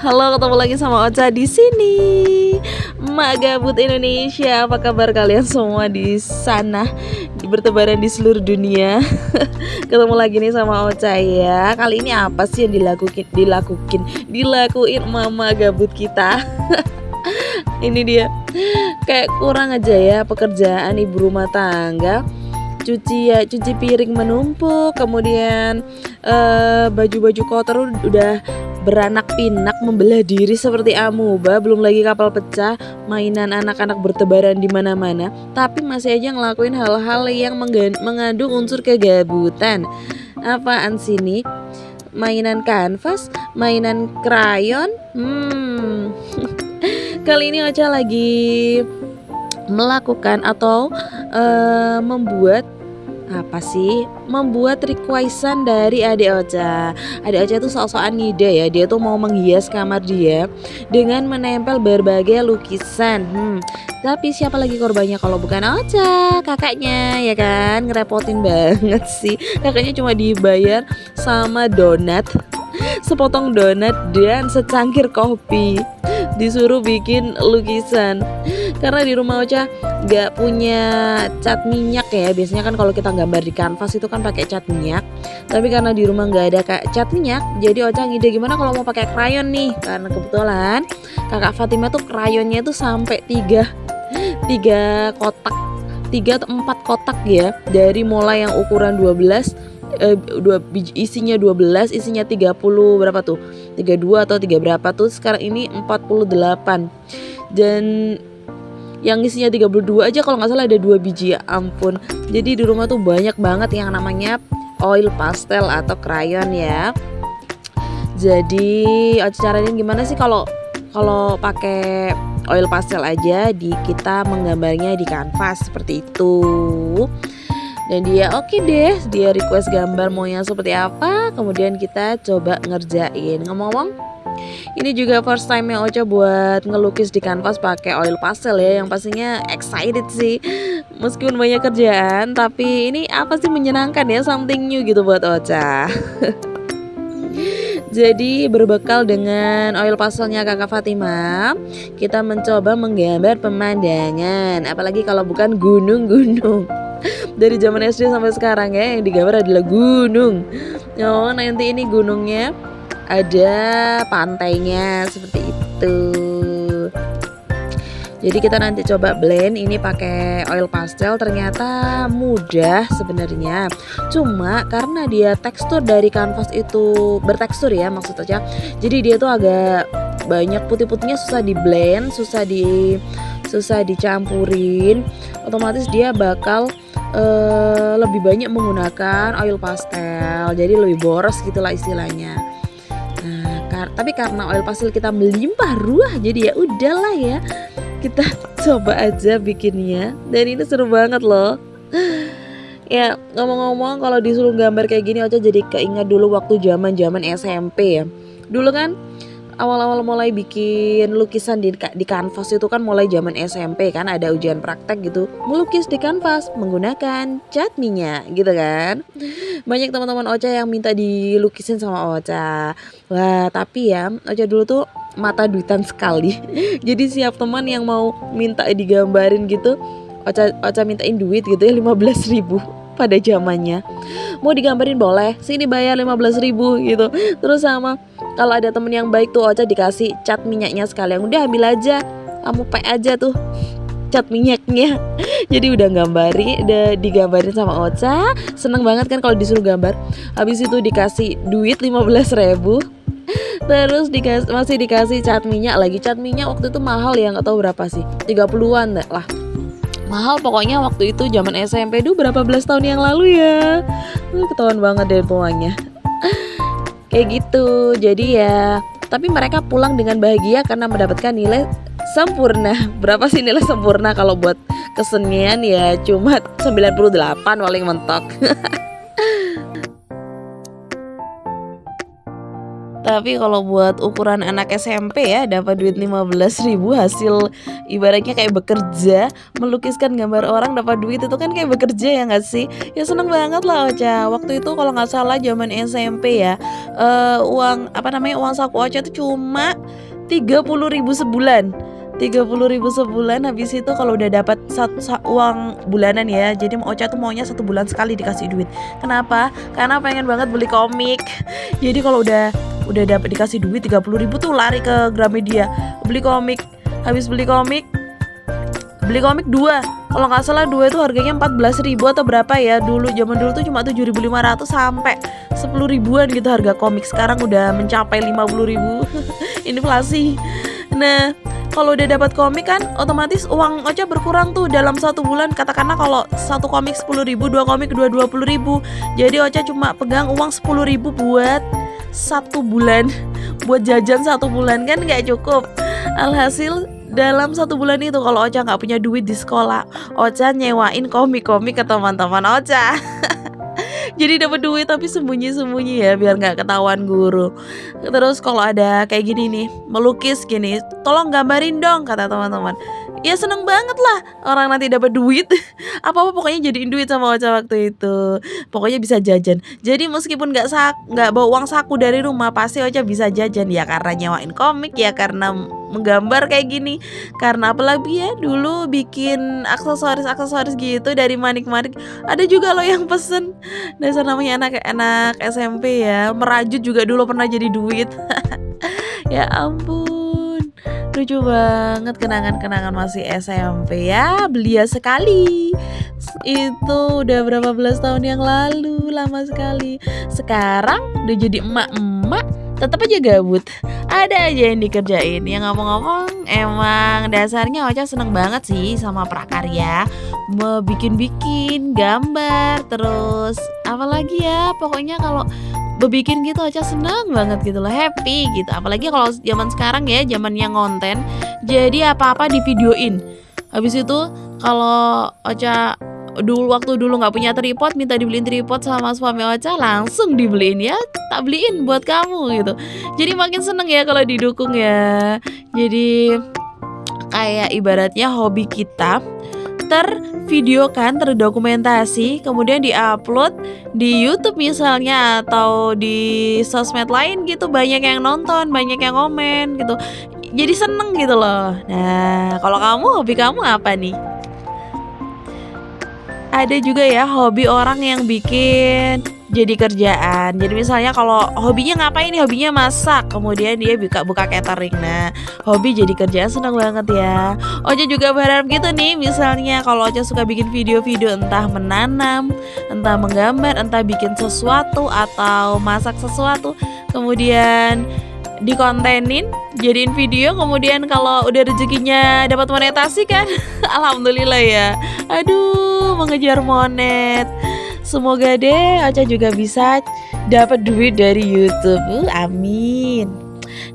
Halo, ketemu lagi sama Ocha di sini. Emak Gabut Indonesia, apa kabar kalian semua di sana, bertebaran di seluruh dunia? Ketemu lagi nih sama Ocha ya. Kali ini apa sih yang dilakuin mama gabut kita? Ini dia. Kayak kurang aja ya pekerjaan ibu rumah tangga. Cuci piring menumpuk, kemudian baju-baju kotor udah beranak pinak membelah diri seperti amuba, belum lagi kapal pecah, mainan anak-anak bertebaran di mana-mana, tapi masih aja ngelakuin hal-hal yang mengandung unsur kegabutan. Apaan sih nih? Mainan kanvas, mainan krayon. Kali ini Ocha lagi melakukan atau membuat requestan dari adik Ocha. Adik Ocha itu sok-sokan ngide ya. Dia tuh mau menghias kamar dia dengan menempel berbagai lukisan. Tapi siapa lagi korbannya kalau bukan Ocha? Kakaknya ya kan, ngerepotin banget sih. Kakaknya cuma dibayar sama donat, sepotong donat dan secangkir kopi, disuruh bikin lukisan. Karena di rumah Ocha gak punya cat minyak ya. Biasanya kan kalau kita gambar di kanvas itu kan pakai cat minyak. Tapi karena di rumah gak ada cat minyak, jadi Ocha ngide gimana kalau mau pakai krayon nih. Karena kebetulan kakak Fatima tuh krayonnya tuh sampai 3 kotak, 3 atau 4 kotak ya. Dari mulai yang ukuran 12, isinya 12, isinya 30 berapa tuh, 32 atau 3 berapa tuh. Sekarang ini 48, dan yang isinya 32 aja kalau nggak salah ada 2 biji, ya ampun. Jadi di rumah tuh banyak banget yang namanya oil pastel atau krayon ya. Jadi caranya gimana sih kalau pakai oil pastel aja, kita menggambarnya di kanvas seperti itu. Dan dia oke deh, dia request gambar mau yang seperti apa, kemudian kita coba ngerjain. Ngomong-ngomong, ini juga first time yang Ocha buat ngelukis di kanvas pakai oil pastel ya. Yang pastinya excited sih. Meskipun banyak kerjaan, tapi ini apa sih menyenangkan ya, something new gitu buat Ocha. Jadi berbekal dengan oil pastelnya kakak Fatima, kita mencoba menggambar pemandangan. Apalagi kalau bukan gunung-gunung. Dari zaman SD sampai sekarang ya, yang digambar adalah gunung. Oh, nanti ini gunungnya ada pantainya seperti itu. Jadi kita nanti coba blend ini pakai oil pastel. Ternyata mudah sebenarnya. Cuma karena dia tekstur dari kanvas itu bertekstur ya, maksud aja. Jadi dia tuh agak banyak putih-putihnya, susah di blend, susah dicampurin. Otomatis dia bakal lebih banyak menggunakan oil pastel. Jadi lebih boros gitulah istilahnya. Tapi karena oil pastel kita melimpah ruah, jadi ya udahlah ya, kita coba aja bikinnya. Dan ini seru banget loh. Ya ngomong-ngomong, kalau disuruh gambar kayak gini Ocha jadi keinget dulu waktu zaman SMP ya. Dulu kan awal-awal mulai bikin lukisan di kanvas itu kan mulai zaman SMP kan, ada ujian praktek gitu, melukis di kanvas menggunakan cat minyak gitu kan. Banyak teman-teman Ocha yang minta dilukisin sama Ocha. Wah, tapi ya Ocha dulu tuh mata duitan sekali. Jadi siap teman yang mau minta digambarin gitu, Ocha mintain duit gitu ya, 15.000 pada zamannya. Mau digambarin boleh, sini bayar 15.000 gitu. Terus sama kalau ada temen yang baik tuh Ocha dikasih cat minyaknya sekalian. Udah ambil aja, kamu pakai aja tuh cat minyaknya. Jadi udah digambarin sama Ocha. Seneng banget kan kalau disuruh gambar. Habis itu dikasih duit 15.000. Terus masih dikasih cat minyak lagi. Cat minyak waktu itu mahal ya, gak tahu berapa sih, 30-an lah. Mahal pokoknya waktu itu zaman SMP. Berapa belas tahun yang lalu ya. Ketahuan banget deh tuanya. Kayak gitu. Jadi ya, tapi mereka pulang dengan bahagia karena mendapatkan nilai sempurna. Berapa sih nilai sempurna kalau buat kesenian ya? Cuma 98 paling mentok. Tapi kalau buat ukuran anak SMP ya dapat duit 15.000 hasil ibaratnya kayak bekerja, melukiskan gambar orang dapat duit itu kan kayak bekerja ya nggak sih? Ya seneng banget lah Ocha. Waktu itu kalau nggak salah zaman SMP ya, uang apa namanya, uang saku Ocha itu cuma 30.000 sebulan. 30.000 sebulan, habis itu kalau udah dapat uang bulanan ya. Jadi Ocha tuh maunya 1 bulan sekali dikasih duit. Kenapa? Karena pengen banget beli komik. Jadi kalau udah dapat dikasih duit 30.000 tuh lari ke Gramedia beli komik. Habis beli komik 2. Kalau nggak salah 2 itu harganya 14.000 atau berapa ya. Zaman dulu tuh cuma 7.500 sampai 10 ribuan gitu harga komik. Sekarang udah mencapai 50.000. Inflasi. Nah, kalau udah dapat komik kan otomatis uang Ocha berkurang tuh dalam 1 bulan. Katakanlah kalau satu komik 10.000, 2 komik 20.000. Jadi Ocha cuma pegang uang 10.000 buat 1 bulan. Buat jajan 1 bulan kan nggak cukup. Alhasil dalam 1 bulan itu kalau Ocha nggak punya duit di sekolah, Ocha nyewain komik-komik ke teman-teman Ocha. Jadi dapat duit tapi sembunyi-sembunyi ya biar nggak ketahuan guru. Terus kalau ada kayak gini nih, melukis gini, tolong gambarin dong kata teman-teman. Ya seneng banget lah orang nanti dapat duit. Apa-apa pokoknya jadiin duit sama Ocha waktu itu. Pokoknya bisa jajan. Jadi meskipun nggak bawa uang saku dari rumah, pasti Ocha bisa jajan ya karena nyewain komik, ya karena menggambar kayak gini. Karena apalagi ya dulu bikin aksesoris gitu dari manik-manik. Ada juga loh yang pesen. Dasar namanya anak-anak SMP ya. Merajut juga dulu pernah jadi duit. Ya ampun, lucu banget kenangan-kenangan masih SMP ya. Belia sekali. Itu udah berapa belas tahun yang lalu, lama sekali. Sekarang udah jadi emak-emak, tetap aja gabut. Ada aja yang dikerjain. Yang ngomong-ngomong, emang dasarnya Ocha seneng banget sih sama prakarya, mau bikin-bikin gambar, terus apalagi ya, pokoknya kalau bebikin gitu Ocha seneng banget gitu loh, happy gitu. Apalagi kalau zaman sekarang ya, zamannya ngonten, jadi apa-apa di videoin. Habis itu kalau Ocha waktu dulu nggak punya tripod, minta dibeliin tripod sama suami Ocha, langsung dibeliin ya, tak beliin buat kamu gitu. Jadi makin seneng ya kalau didukung ya. Jadi kayak ibaratnya hobi kita tervideokan, terdokumentasi, kemudian diupload di YouTube misalnya atau di sosmed lain gitu, banyak yang nonton, banyak yang komen gitu. Jadi seneng gitu loh. Nah, kalau kamu, hobi kamu apa nih? Ada juga ya hobi orang yang bikin jadi kerjaan. Jadi misalnya kalau hobinya ngapain nih? Hobinya masak, kemudian dia buka catering. Nah, hobi jadi kerjaan senang banget ya. Ocha juga berharap gitu nih. Misalnya kalau Ocha suka bikin video-video entah menanam, entah menggambar, entah bikin sesuatu atau masak sesuatu, kemudian dikontenin, jadiin video, kemudian kalau udah rezekinya dapat monetasi kan, alhamdulillah ya. Aduh, mengejar monet. Semoga deh Ocha juga bisa dapat duit dari YouTube. Amin.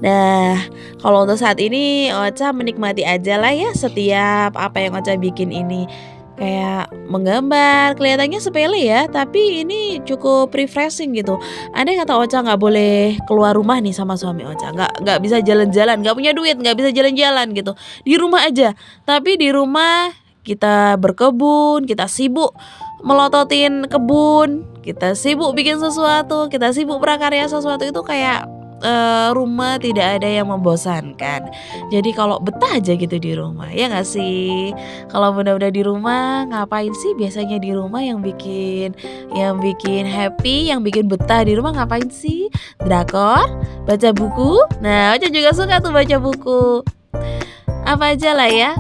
Nah, kalau untuk saat ini Ocha menikmati aja lah ya setiap apa yang Ocha bikin ini. Kayak menggambar, kelihatannya sepele ya, tapi ini cukup refreshing gitu. Andai kata Ocha nggak boleh keluar rumah nih sama suami Ocha, nggak bisa jalan-jalan, nggak punya duit, nggak bisa jalan-jalan gitu, di rumah aja. Tapi di rumah kita berkebun, kita sibuk melototin kebun, kita sibuk bikin sesuatu, kita sibuk prakarya sesuatu, itu kayak rumah tidak ada yang membosankan. Jadi kalau betah aja gitu di rumah, ya nggak sih? Kalau benar-benar di rumah ngapain sih biasanya di rumah yang bikin happy, yang bikin betah di rumah ngapain sih? Drakor, baca buku. Nah, Ocha juga suka tuh baca buku. Apa aja lah ya,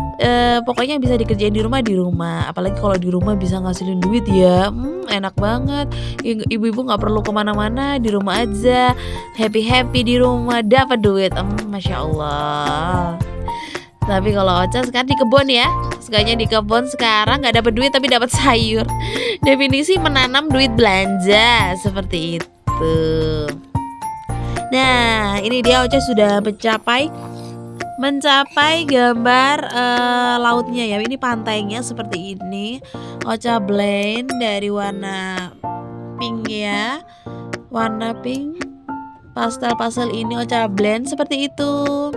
pokoknya bisa dikerjain di rumah. Apalagi kalau di rumah bisa ngasilin duit ya, enak banget. Ibu-ibu nggak perlu kemana-mana, di rumah aja, happy di rumah, dapat duit. Masya Allah. Tapi kalau Ocha sekarang di kebun ya, sukanya di kebun sekarang, nggak dapat duit tapi dapat sayur. Definisi menanam duit belanja seperti itu. Nah, ini dia Ocha sudah mencapai gambar lautnya ya. Ini pantainya seperti ini. Ocha blend dari warna pink ya, warna pink pastel-pastel ini Ocha blend seperti itu.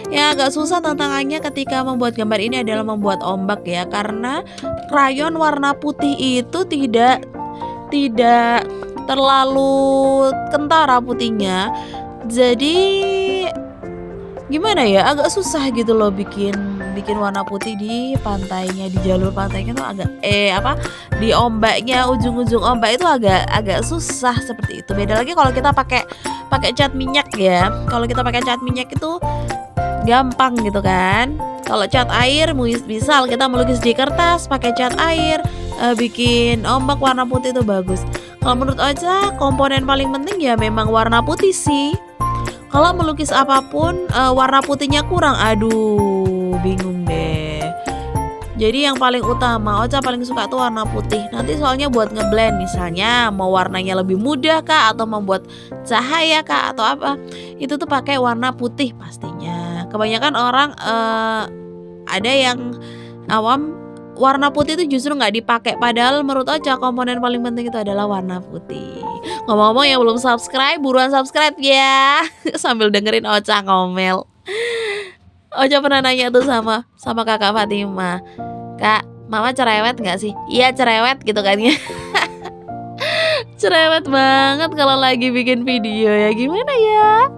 Ya agak susah tantangannya ketika membuat gambar ini adalah membuat ombak ya, karena krayon warna putih itu tidak terlalu kentara putihnya. Jadi gimana ya, agak susah gitu loh bikin bikin warna putih di pantainya, di jalur pantainya tuh agak di ombaknya, ujung-ujung ombak itu agak susah seperti itu. Beda lagi kalau kita pakai pakai cat minyak ya. Kalau kita pakai cat minyak itu gampang gitu kan. Kalau cat air, misal kita melukis di kertas pakai cat air, bikin ombak warna putih itu bagus. Kalau menurut Ocha komponen paling penting ya memang warna putih sih. Kalau melukis apapun warna putihnya kurang, aduh bingung deh. Jadi yang paling utama Ocha paling suka tuh warna putih. Nanti soalnya buat ngeblend misalnya mau warnanya lebih mudah kah, atau membuat cahaya kah, atau apa, itu tuh pakai warna putih pastinya. Kebanyakan orang ada yang awam warna putih itu justru nggak dipakai, padahal menurut Ocha komponen paling penting itu adalah warna putih. Ngomong-ngomong yang belum subscribe, buruan subscribe ya. Sambil dengerin Ocha ngomel. Ocha pernah nanya tuh sama kakak Fatima, "Kak, mama cerewet nggak sih?" "Iya cerewet," gitu kan ya. Cerewet banget kalau lagi bikin video ya, gimana ya?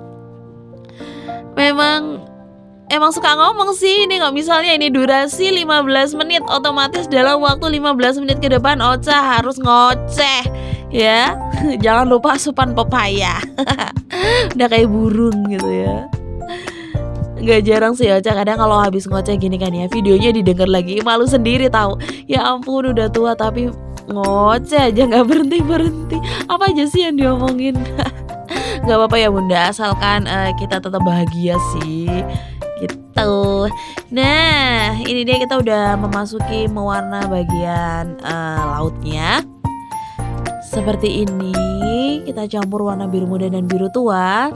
Emang suka ngomong sih. Ini kalau misalnya ini durasi 15 menit, otomatis dalam waktu 15 menit ke depan Ocha harus ngoceh ya. Jangan lupa asupan pepaya. Udah kayak burung gitu ya. Gak jarang sih Ocha kadang kalau habis ngoceh gini kan ya, videonya didengar lagi, malu sendiri tahu. Ya ampun udah tua tapi ngoceh aja gak berhenti-berhenti. Apa aja sih yang diomongin? Gak apa-apa ya bunda, asalkan kita tetap bahagia sih gitu. Nah ini dia, kita udah memasuki mewarna bagian lautnya. Seperti ini, kita campur warna biru muda dan biru tua.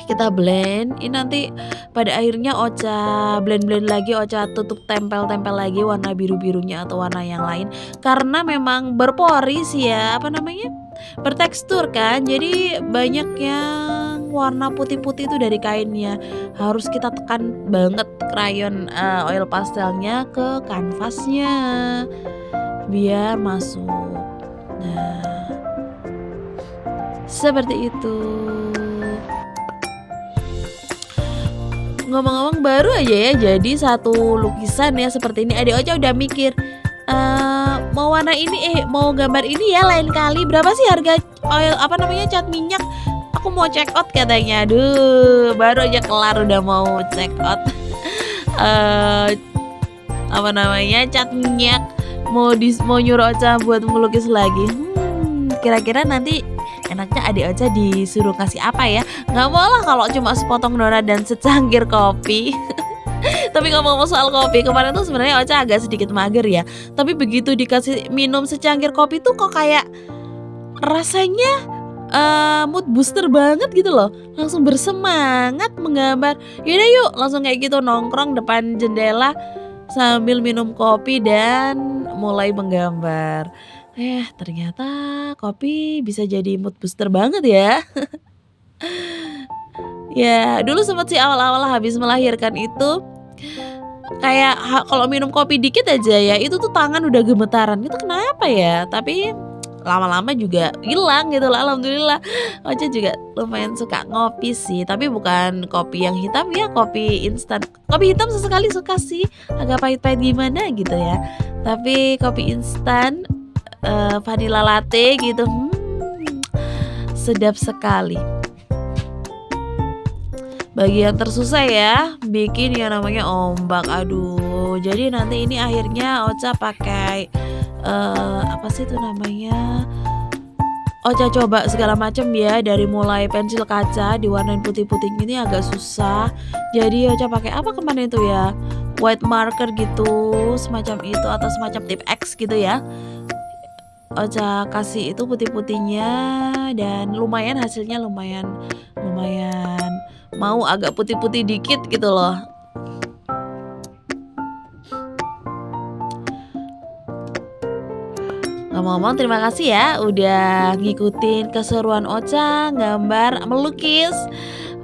Kita blend. Ini nanti pada akhirnya Ocha blend lagi, Ocha tutup tempel lagi warna biru-birunya atau warna yang lain. Karena memang berpori sih ya, bertekstur kan. Jadi banyak yang warna putih-putih itu dari kainnya. Harus kita tekan banget krayon oil pastelnya ke kanvasnya biar masuk. Nah, seperti itu. Ngomong-ngomong baru aja ya jadi satu lukisan ya seperti ini. Adik Ocha udah mikir mau warna ini mau gambar ini ya lain kali. Berapa sih harga oil cat minyak? Aku mau check out katanya. Aduh, baru aja kelar udah mau check out. Cat minyak mau nyuruh Ocha buat melukis lagi. Kira-kira nanti enaknya adik Ocha disuruh kasih apa ya? Nggak mau lah kalau cuma sepotong donat dan secangkir kopi. Tapi ngomong-ngomong soal kopi, kemarin tuh sebenarnya Ocha agak sedikit mager ya. Tapi begitu dikasih minum secangkir kopi tuh kok kayak rasanya mood booster banget gitu loh. Langsung bersemangat menggambar. Yaudah yuk langsung kayak gitu nongkrong depan jendela sambil minum kopi dan mulai menggambar. Ternyata kopi bisa jadi mood booster banget ya. Ya dulu sempat sih awal-awal habis melahirkan itu kayak kalau minum kopi dikit aja ya itu tuh tangan udah gemetaran. Itu kenapa ya? Tapi lama-lama juga hilang gitu lah, alhamdulillah. Ocha juga lumayan suka ngopi sih, tapi bukan kopi yang hitam ya, kopi instan. Kopi hitam sesekali suka sih, agak pahit-pahit gimana gitu ya. Tapi kopi instan vanilla latte gitu, sedap sekali. Bagian tersusah ya bikin yang namanya ombak. Aduh, jadi nanti ini akhirnya Ocha pakai apa sih itu namanya, Ocha coba segala macam ya, dari mulai pensil kaca diwarnain putih-putih ini agak susah. Jadi Ocha pakai apa kemana itu ya, white marker gitu semacam itu, atau semacam tip X gitu ya. Ocha kasih itu putih-putihnya dan lumayan hasilnya lumayan mau agak putih-putih dikit gitu loh. Ngomong-ngomong terima kasih ya udah ngikutin keseruan Ocha gambar melukis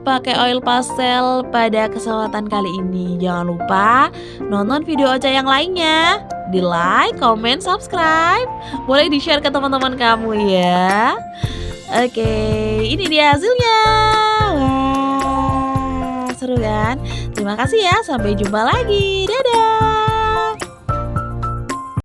pakai oil pastel pada kesempatan kali ini. Jangan lupa nonton video Ocha yang lainnya. Di like, comment, subscribe. Boleh di-share ke teman-teman kamu ya. Oke, ini dia hasilnya. Wah, seru kan? Terima kasih ya, sampai jumpa lagi. Dadah.